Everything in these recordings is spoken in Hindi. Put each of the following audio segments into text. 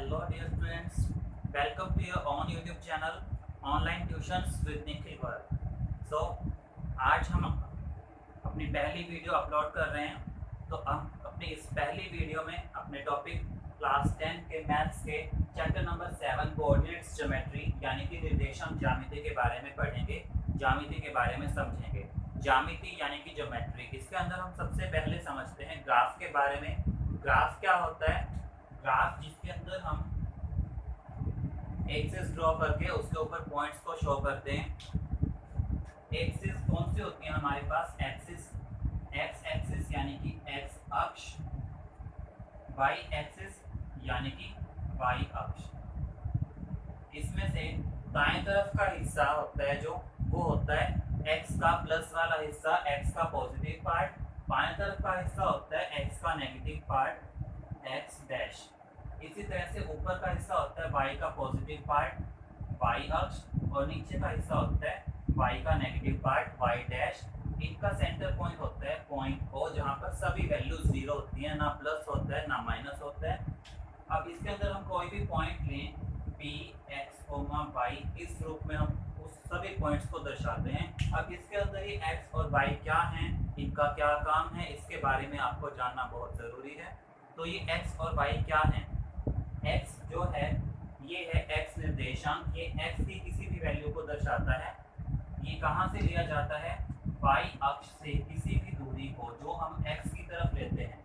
Hello dear students, welcome to your own YouTube channel Online Tuitions with Nikhil Gaurav. So आज हम अपनी पहली वीडियो अपलोड कर रहे हैं। तो हम अपनी इस पहली वीडियो में अपने टॉपिक क्लास 10 के मैथ्स के चैप्टर नंबर 7 कोऑर्डिनेट्स ज्योमेट्री यानी कि निर्देशांक ज्यामिति के बारे में पढ़ेंगे, ज्यामिति के बारे में समझेंगे। ज्यामिति यानी कि ज्योमेट्री, इसके अंदर हम सबसे पहले समझते हैं ग्राफ के बारे में। ग्राफ क्या होता है? ग्राफ जिसके अंदर हम एक्सिस ड्रॉ करके उसके ऊपर पॉइंट्स को शो करते हैं। एक्सिस कौन सी होती है हमारे पास? एक्सिस, एक्स एक्सिस यानी कि एक्स अक्ष, वाई एक्सिस यानी कि वाई अक्ष। इसमें से दाएं तरफ का हिस्सा होता है जो वो होता है एक्स का प्लस वाला हिस्सा, एक्स का पॉजिटिव पार्ट। बाएं तरफ का हिस्सा होता है एक्स का नेगेटिव पार्ट, एक्स डैश। इसी तरह से ऊपर का हिस्सा होता है वाई का पॉजिटिव पार्ट, वाई अक्ष, और नीचे का हिस्सा होता है वाई का नेगेटिव पार्ट, वाई डैश। इनका सेंटर पॉइंट होता है पॉइंट ओ, जहाँ पर सभी वैल्यूज जीरो होती है, ना प्लस होता है ना माइनस होता है। अब इसके अंदर हम कोई भी पॉइंट लें, पी एक्स कोमा वाई, इस रूप में हम उस सभी पॉइंट्स को दर्शाते हैं। अब इसके अंदर ये एक्स और वाई क्या हैं, इनका क्या काम है, इसके बारे में आपको जानना बहुत ज़रूरी है। तो ये एक्स और वाई क्या हैं? एक्स जो है ये है एक्स निर्देशांक, ये एक्स की किसी भी वैल्यू को दर्शाता है। ये कहाँ से लिया जाता है? वाई अक्ष से किसी भी दूरी को जो हम एक्स की तरफ लेते हैं,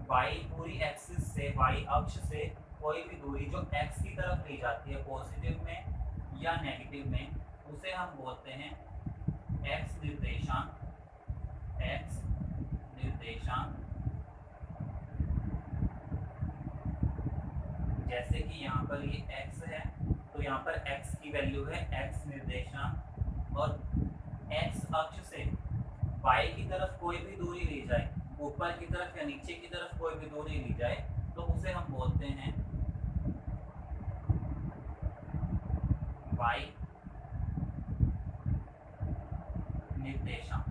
वाई पूरी एक्सिस से, वाई अक्ष से कोई भी दूरी जो एक्स की तरफ ली जाती है पॉजिटिव में या नेगेटिव में, उसे हम बोलते हैं एक्स निर्देशांक। एक्स निर्देशांक, जैसे कि यहाँ पर ये x है तो यहाँ पर x की वैल्यू है x निर्देशांक। और x अक्ष से y की तरफ कोई भी दूरी ली जाए, ऊपर की तरफ या नीचे की तरफ कोई भी दूरी ली जाए, तो उसे हम बोलते हैं y निर्देशांक।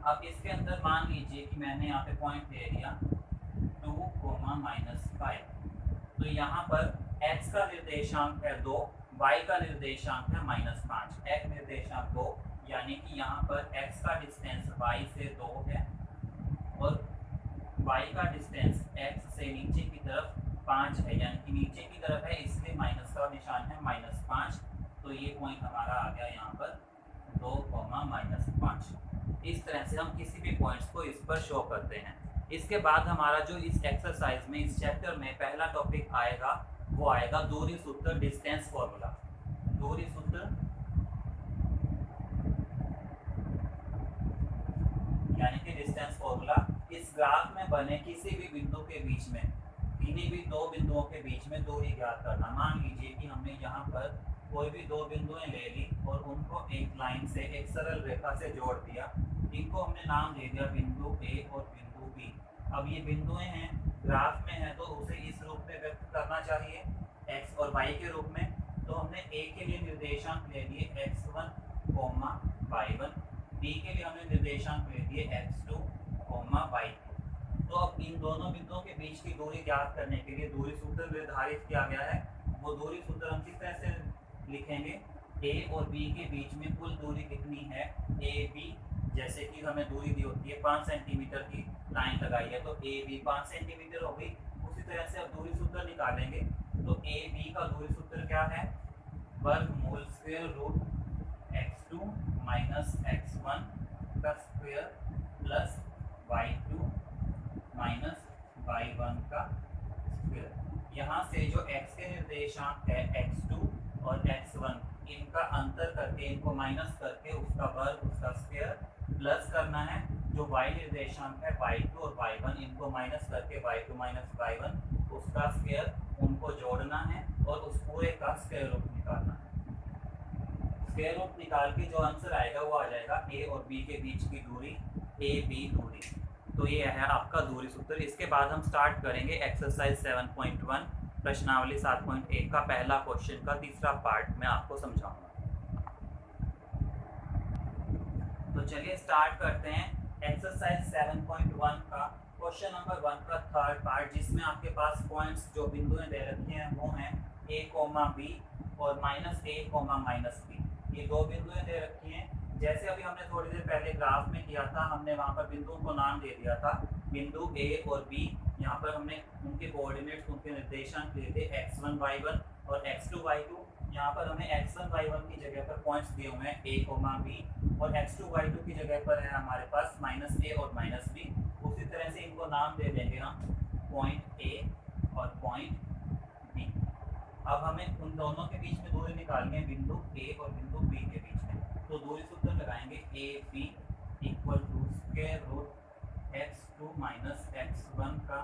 अब इसके अंदर मान लीजिए कि मैंने यहाँ पे पॉइंट ले लिया 2,-5, तो यहाँ पर x का निर्देशांक है 2, y का निर्देशांक है -5। x निर्देशांक 2 यानी कि यहाँ पर x का डिस्टेंस y से 2 है और y का डिस्टेंस x से नीचे की तरफ 5 है, यानी कि नीचे की तरफ है इसलिए माइनस का निशान है -5। तो ये पॉइंट हमारा आ गया यहाँ पर 2,-5। इस तरह से हम किसी भी पॉइंट्स को इस पर शो करते हैं। इसके बाद हमारा जो इस एक्सरसाइज में, इस चैप्टर में पहला टॉपिक आएगा वो आएगा दूरी सूत्र, डिस्टेंस फॉर्मूला। दूरी सूत्र यानी कि डिस्टेंस फॉर्मूला। इस ग्राफ में बने किसी भी बिंदु के बीच में, किन्हीं भी दो बिंदुओं के बीच में दूरी ज्ञात करना। मान लीजिए कि हमने यहाँ पर कोई भी दो बिंदुएं ले ली और उनको एक लाइन से, एक सरल रेखा से जोड़ दिया। इनको हमने नाम दे दिया बिंदु ए और बिंदु बी। अब ये बिंदुएं हैं, ग्राफ में है तो उसे इस रूप में व्यक्त करना चाहिए x और y के रूप में। तो हमने a के लिए निर्देशांक ले लिए x1, y1, b के लिए हमने निर्देशांक ले लिए x2, y2। तो अब इन दोनों बिंदुओं के बीच की दूरी ज्ञात करने के लिए दूरी सूत्र निर्धारित किया गया है। वो दूरी सूत्र हम किस तरह से लिखेंगे? a और b के बीच में कुल दूरी कितनी है? ab, जैसे कि हमें दूरी दी होती है 5 सेंटीमीटर की लाइन लगाई है तो ए बी 5 सेंटीमीटर हो गई। उसी तरह से अब दूरी सूत्र निकालेंगे तो ए बी का दूरी सूत्र क्या है? वर्गमूल square root x2 minus x1 का square plus y2 minus y1 का स्क्वायर। यहाँ से जो x के निर्देशांक है x2 और x1, इनका अंतर करके, इनको माइनस करके उसका वर्ग, उसका स्क्वायर, प्लस करना है जो y निर्देशांक है y2 और y1, इनको माइनस करके y2 माइनस y1 उसका स्क्वायर, उनको जोड़ना है और उस पूरे का स्क्वायर रूट निकालना है। स्क्वायर रूट निकाल के जो आंसर आएगा वो आ जाएगा a और b के बीच की दूरी, a b दूरी। तो ये है आपका दूरी सूत्र। इसके बाद हम स्टार्ट करेंगे एक्सरसाइज 7.1 प्रश्नावली 7.1 का पहला क्वेश्चन का तीसरा पार्ट मैं आपको समझाऊंगा। तो चलिए स्टार्ट करते हैं एक्सरसाइज 7.1 का क्वेश्चन नंबर 1 का थर्ड पार्ट, जिसमें आपके पास पॉइंट्स जो बिंदुएं दे रखी हैं वो हैं a, b और -a, -b। ये दो बिंदुएं दे रखी हैं। जैसे अभी हमने थोड़ी देर पहले ग्राफ में किया था, हमने वहाँ पर बिंदुओं को नाम दे दिया था। बिंदु a और b, यहाँ पर हमने उनके कोऑर्डिनेट्स, उनके निर्देशांक लिए थे x1 y1 और x2 y2। यहाँ पर हमें x1 y1 की जगह पर पॉइंट्स दिए हुए हैं a, b और x2 y2 की जगह पर है हमारे पास -a और -b। उसी तरह से इनको नाम दे देंगे हम पॉइंट a और पॉइंट b। अब हमें उन दोनों के बीच में दूरी निकालनी है, बिंदु a और बिंदु b के बीच में। तो दूरी सूत्र लगाएंगे ab equal to square root x2 - x1 का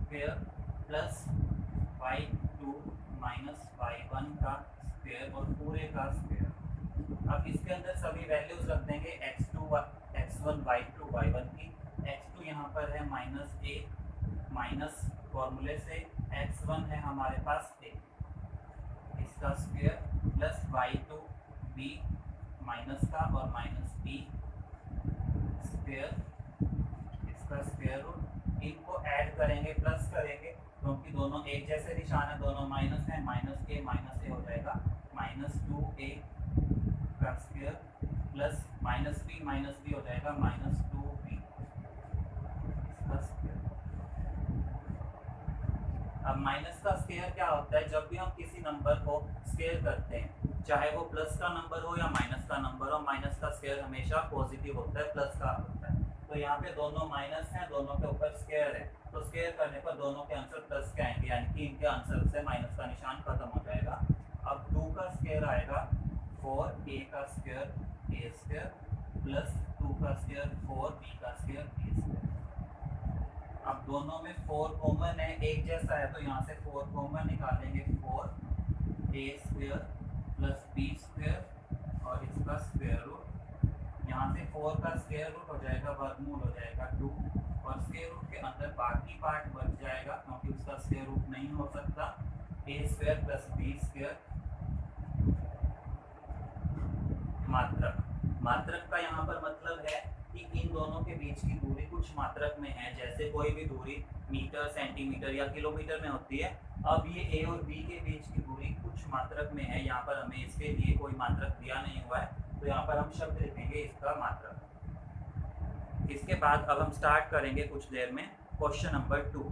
स्क्वायर प्लस y2 - y1 का स्क्वायर और पूरे का स्क्वायर। अब इसके अंदर सभी वैल्यूज रख देंगे x2 x1 y2 y1 की। x2 यहाँ पर है -a माइनस फॉर्मूले से, x1 है हमारे पास a, इसका square plus y2 b minus का और -b स्क्वायर, इसका स्क्वायर रूट। इनको ऐड करेंगे, प्लस करेंगे, क्योंकि दोनों एक जैसे निशान है, दोनों माइनस है, -a हो जाएगा -2a का स्क्वायर प्लस -b हो जाएगा -2b इसका स्क्वायर। अब माइनस का स्क्वायर क्या होता है? जब भी हम किसी नंबर को स्क्वायर करते हैं, चाहे वो प्लस का नंबर हो या माइनस का नंबर हो, माइनस का स्क्वायर हमेशा पॉजिटिव होता है, प्लस का होता है। तो यहाँ पे दोनों माइनस हैं, दोनों के ऊपर स्क्वायर है, तो स्क्वायर करने पर दोनों के आंसर प्लस के आएंगे, यानी कि इनके आंसर से माइनस का निशान खत्म हो जाएगा। अब 2 का स्क्वायर आएगा 4a का स्क्वायर a स्क्वायर प्लस 2 का स्क्वायर 4b का स्क्वायर b स्क्वायर। अब दोनों में 4 कॉमन है, एक जैसा है, तो यहाँ से 4 कॉमन निकालेंगे, 4a square plus b square और इसका स्क्वायर रूट। यहाँ से 4 का स्क्वायर रूट हो जाएगा, वर्गमूल हो जाएगा 2, और स्क्वायर रूट के अंदर बाकी पार्ट बच जाएगा, क्योंकि उसका स्क्वायर रूट नहीं हो सकता। a square plus b square. मात्रक का यहाँ पर मतलब है कि इन दोनों के बीच की दूरी कुछ मात्रक में है। जैसे कोई भी दूरी मीटर, सेंटीमीटर या किलोमीटर में होती है, अब ये a और b के बीच की दूरी कुछ मात्रक में है। यहाँ पर हमें इसके लिए कोई मात्रक दिया नहीं हुआ है, तो यहाँ पर हम शब्द लिखेंगे इसका मात्रक। इसके बाद अब हम स्टार्ट करेंगे कुछ देर में क्वेश्चन नंबर 2।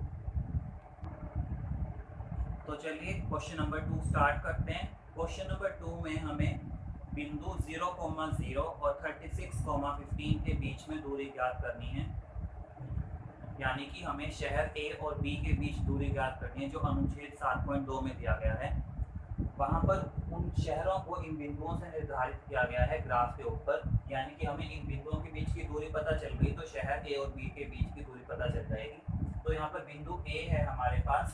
तो चलिए क्वेश्चन नंबर 2 स्टार्ट करते हैं। क्वेश्चन नंबर 2 में हमें बिंदु 0,0 और 36,15 के बीच में दूरी ज्ञात करनी है, यानी कि हमें शहर A और B के बीच दूरी ज्ञात करनी है, जो अनुच्छेद 7.2 में दिया गया है। वहाँ पर उन शहरों को इन बिंदुओं से निर्धारित किया गया है ग्राफ के ऊपर, यानी कि हमें इन बिंदुओं के बीच की दूरी पता चल गई, तो शहर A और B के बीच की दूरी पता चल जाएगी। तो यहाँ पर बिंदु A है हमारे पास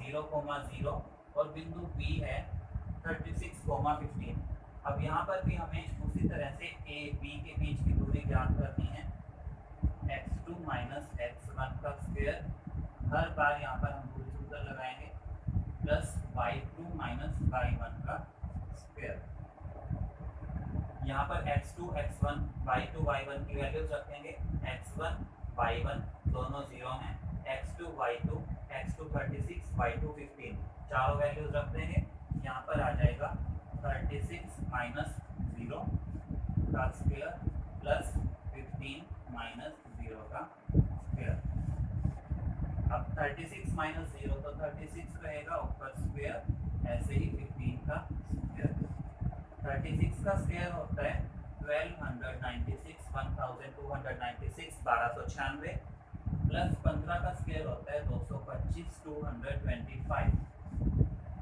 0,0 और बिंदु B है 36,15। अब यहाँ पर भी हमें उसी तरह से A B के बीच की दूरी ज्ञात करनी है, x2 - x1 का स्क्वायर। हर बार यहाँ पर हम दूरी सूत्र लगाएंगे, प्लस y2 - y1 का स्क्वायर। यहाँ पर x2 x1 y2 y1 की वैल्यूज रखेंगे, x1 y1 दोनों 0 हैं, x2 y2 x2 36 y2 15, चारों वैल्यूज रख देंगे। यहाँ पर आ जाएगा 36 - 0 का स्क्वायर प्लस 15 - 0 का स्क्वायर। अब 36 - 0 तो 36 रहेगा ऊपर स्क्वायर, ऐसे ही 15 का स्क्वायर। 36 का स्क्वायर होता है 1296 1296 1296 प्लस 15 का स्क्वायर होता है 225 225।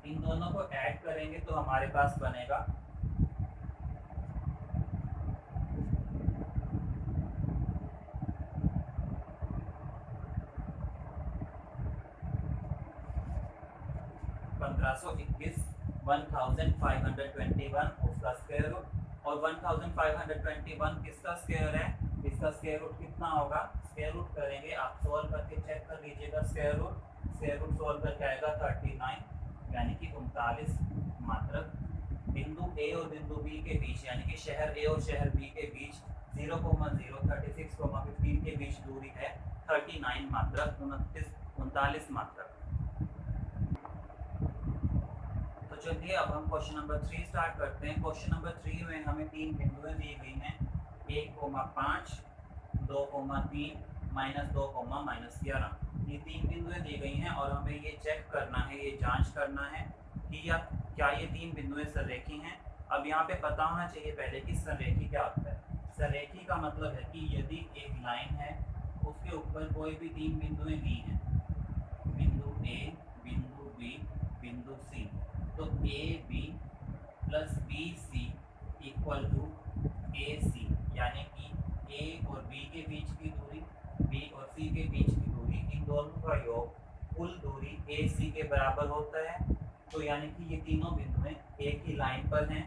इन दोनों को ऐड करेंगे तो हमारे पास बनेगा 1521 1521 उसका स्क्वायर रूट, और 1521 किसका स्क्वायर है? इसका स्क्वायर रूट कितना होगा? स्क्वायर रूट करेंगे, आप सोल्व करके चेक कर लीजिएगा। स्क्वायर रूट सोल्व करके आएगा 39, यानी कि 39 मात्रक। बिंदु A और बिंदु B के बीच, यानी कि शहर A और शहर B के बीच 0,0 36,15 के बीच दूरी है 39 मात्रक, 39 मात्रक। तो चलिए अब हम क्वेश्चन नंबर 3 स्टार्ट करते हैं। क्वेश्चन नंबर 3 में हमें 3 बिंदुएं दी गई हैं, 1,5, 2,3, -2, -11। ये 3 बिंदुएं दी गई हैं और हमें ये चेक करना है, ये जांच करना है कि क्या ये 3 बिंदुएं संरेखी हैं। अब यहाँ पे पता होना चाहिए पहले कि संरेखी क्या होता है। संरेखी का मतलब है कि यदि एक लाइन है उसके ऊपर कोई भी 3 बिंदुएं दी हैं, बिंदु ए, बिंदु बी, बिंदु सी, तो A B plus B C equal to A C, यानी कि ए और बी के बीच की दूरी, बी और सी के बीच की दूरी, इन दोनों का योग कुल दूरी ए सी के बराबर होता है। तो यानी कि ये तीनों बिंदुएं एक ही लाइन पर हैं।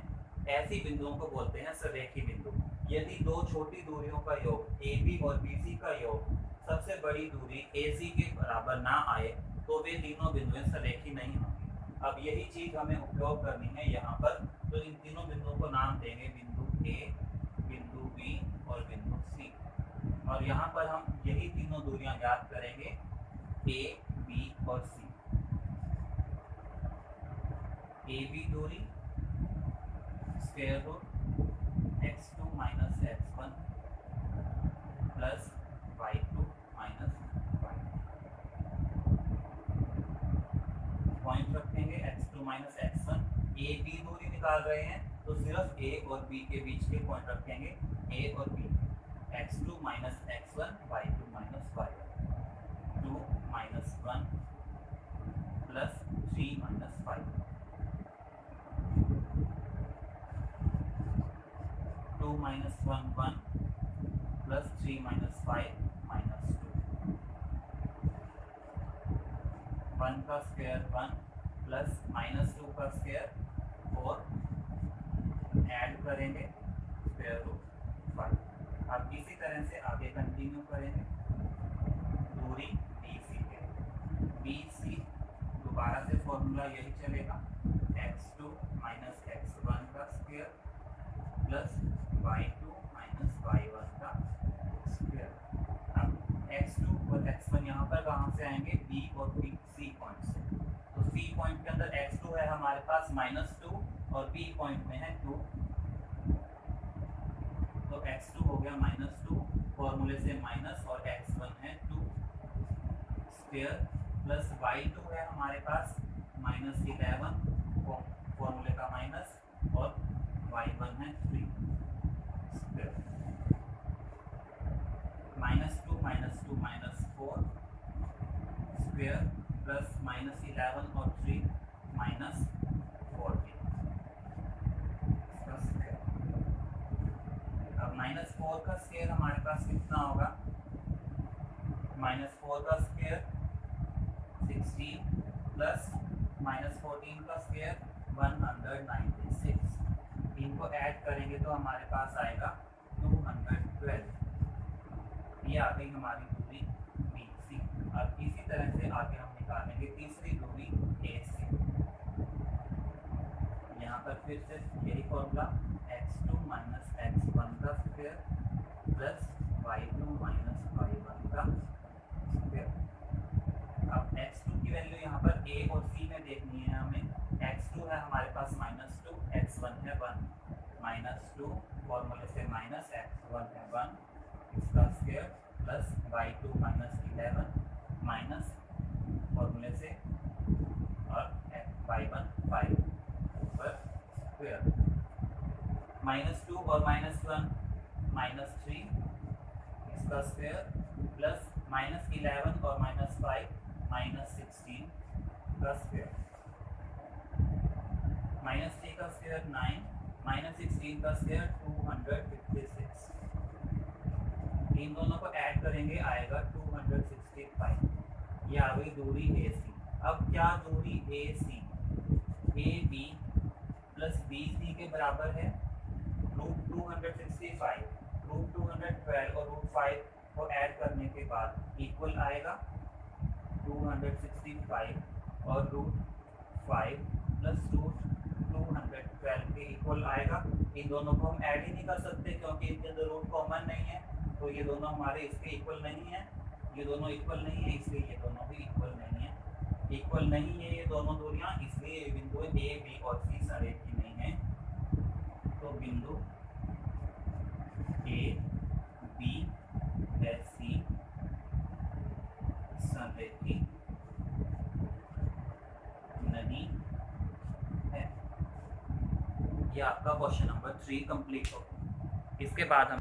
ऐसी बिंदुओं को बोलते हैं संरेखी बिंदु। यदि दो छोटी दूरियों का योग ए बी और बी सी का योग सबसे बड़ी दूरी ए सी के बराबर ना आए तो वे तीनों बिंदुएं संरेखी नहीं होंगी। अब यही चीज़ हमें उपयोग करनी है यहाँ पर। तो इन तीनों बिंदुओं को नाम देंगे बिंदु ए, बिंदु बी और बिंदु सी। और यहाँ पर हम यही तीनों दूरियां ज्ञात करेंगे, ए, बी और सी। ए बी दूरी square root x2 minus x1 plus y2 minus y। Point रखेंगे x2 माइनस x1। ए बी दूरी निकाल रहे हैं तो सिर्फ ए और बी के बीच के पॉइंट रखेंगे, ए और B. x2 minus x1, y2 minus y1, 2 minus 1 plus 3 minus 5, 2 minus 1 1 plus 3 minus 5 minus 2, 1 का स्क्वायर 1 प्लस माइनस 2 का स्क्वायर 4, ऐड करेंगे स्क्वायर रूट 5। अब इसी तरह से आगे कंटिन्यू करेंगे। दूरी बी सी है, बी सी दोबारा से फॉर्मूला यही चलेगा, x2 माइनस x1 का square plus y2 minus y1 का स्क्वायर। अब x2 और x1 यहाँ पर कहाँ से आएंगे, b और b c पॉइंट से। तो c पॉइंट के अंदर x2 है हमारे पास -2 और b पॉइंट में है 2, तो x2 हो गया -2, फॉर्मूले से माइनस, और x1 है 2 स्क्वायर प्लस y2 है हमारे पास -11, फॉर्मूले का माइनस, और y1 है 3 स्क्वायर। -2 -2 -4 स्क्वायर प्लस -11 और 3 -14 इसका स्क्वायर। अब -4 का स्क्वायर हमारे पास कितना होगा, -4 का स्क्वायर 16 प्लस -14 का स्क्वायर 196। इनको ऐड करेंगे तो हमारे पास आएगा 212। ये आ गई हमारी दूरी बी सी। अब इसी तरह से आगे हम निकालेंगे तीसरी दूरी ए सी। यहाँ पर फिर से यही फॉर्मूला, x2 माइनस x1 का square plus y2 minus y1 का स्क्वायर। अब x2 की वैल्यू यहाँ पर a और c में देखनी है हमें। x2 है हमारे पास -2, x1 है 1, -2 फॉर्मूले से माइनस, x1 है 1 इसका square plus y2 minus 11 minus फॉर्मूले से, और y1 5 ऊपर स्क्वायर। -2 और -1 -3 इसका स्क्वायर प्लस -11 और -5 -16 का स्क्वायर। -3 का स्क्वायर 9, -16 का स्क्वायर 256। इन दोनों को ऐड करेंगे आएगा 265। ये आ गई दूरी ए सी। अब क्या दूरी A C A B plus B C के बराबर है, √265, √212 और √5 को ऐड करने के बाद इक्वल आएगा 265 और √5 प्लस √212। 112 के इक्वल आएगा। इन दोनों को हम ऐड ही नहीं कर सकते क्योंकि इनके अंदर रूट कॉमन नहीं है, तो ये दोनों हमारे इसके इक्वल नहीं है, ये दोनों इक्वल नहीं है, इसलिए ये दोनों भी इक्वल नहीं है। इक्वल नहीं है ये दोनों दूरियां, इसलिए ये बिंदु ए बी और सी संरेखी नहीं है। तो बिंदु ए बी एस सी संरेखी नहीं है। ये आपका क्वेश्चन नंबर 3 कंप्लीट हो। इसके बाद हम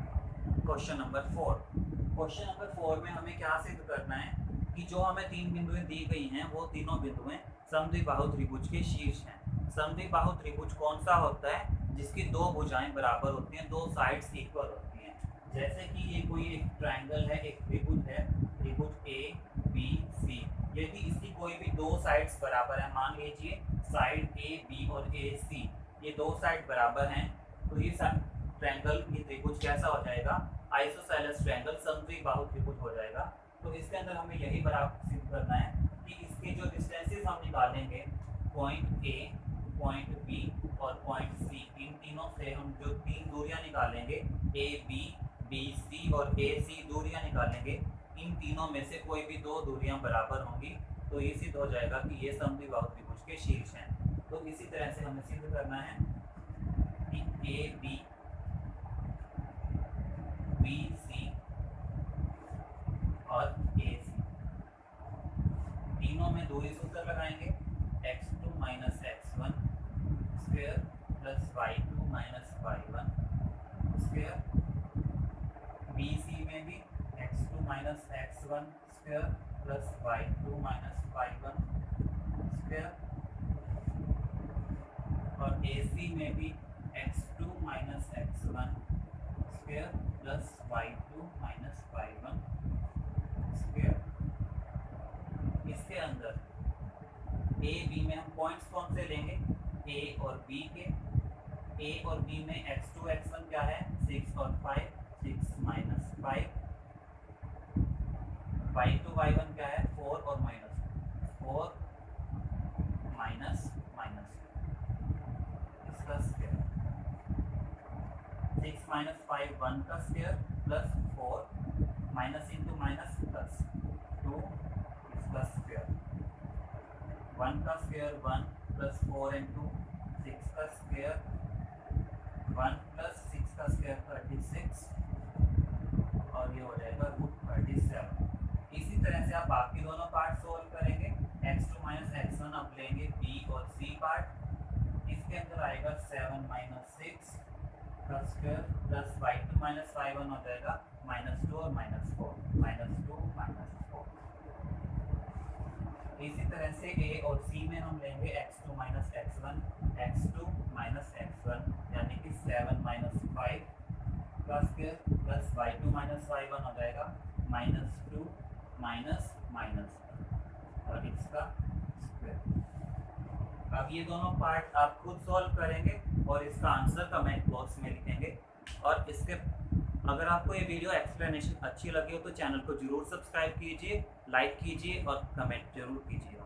क्वेश्चन नंबर 4। क्वेश्चन नंबर 4 में हमें क्या सिद्ध करना है कि जो हमें 3 बिंदुएं दी गई हैं वो तीनों बिंदुएं समद्विबाहु त्रिभुज के शीर्ष हैं। समद्विबाहु त्रिभुज कौन सा होता है? जिसकी दो भुजाएं बराबर होती हैं, दो साइड्स इक्वल होती हैं। जैसे कि ये कोई एक ट्रायंगल है, एक त्रिभुज है, त्रिभुज ए बी सी। यदि इसकी कोई भी दो साइड्स बराबर है, मान लीजिए साइड ए बी और ए सी, ये दो साइड बराबर हैं, तो ये ट्रायंगल, ये त्रिभुज कैसा हो जाएगा? आइसोसेलेस ट्रायंगल, समद्विबाहु त्रिभुज हो जाएगा। तो इसके अंदर हमें यही बराबर सिद्ध करना है कि इसके जो डिस्टेंसेस हम निकालेंगे, पॉइंट ए, पॉइंट बी और पॉइंट सी, इन तीनों से हम जो 3 दूरियां निकालेंगे, ए बी, बी सी और ए सी दूरियां निकालेंगे, इन तीनों में से कोई भी दो दूरियां बराबर होंगी, तो ये सिद्ध हो जाएगा कि ये समद्विबाहु त्रिभुज के शीर्ष हैं। तो इसी तरह से हमें सिद्ध करना है कि ए बी, बी सी और ए सी, तीनों में दूरी सूत्र लगाएंगे, x2 minus x1 square plus y2 minus y1 square. B C में भी x2 minus x1 square plus y2 minus y1 square, और ए सी में भी x2 minus x1 square plus y2 minus y1 square. इसके अंदर ए बी में हम पॉइंट्स कौन से लेंगे? ए और बी के। ए और बी में x2 x1 क्या है? 6 और 5, 6 माइनस 5। y2 y1 क्या है? 4 और माइनस 4 माइनस माइनस, इसका स्क्वायर। 6 माइनस 5 1 का square plus 4 minus into minus plus 2, इसका स्क्वायर। 1 का स्क्वायर 1 प्लस 4 इंटू 6 का स्क्वायर, 1 प्लस 6 का स्क्वायर 36, और ये हो जाएगा √37। इसी तरह से आप बाकी दोनों पार्ट सोल्व करेंगे। x2 माइनस x1 आप लेंगे b और c पार्ट, इसके अंदर आएगा 7 माइनस 6 का square plus y2 minus y1 हो जाएगा -2 और -4, -2 -4। इसी तरह से a और c में हम लेंगे x2 minus x1, x2 minus x1 यानी कि 7 माइनस 5 का square plus y2 minus y1 हो जाएगा -2 माइनस माइनस, और इसका स्क्वायर। अब ये दोनों पार्ट आप खुद सॉल्व करेंगे और इसका आंसर कमेंट बॉक्स में लिखेंगे। और इसके अगर आपको ये वीडियो एक्सप्लेनेशन अच्छी लगी हो तो चैनल को जरूर सब्सक्राइब कीजिए, लाइक कीजिए और कमेंट जरूर कीजिएगा।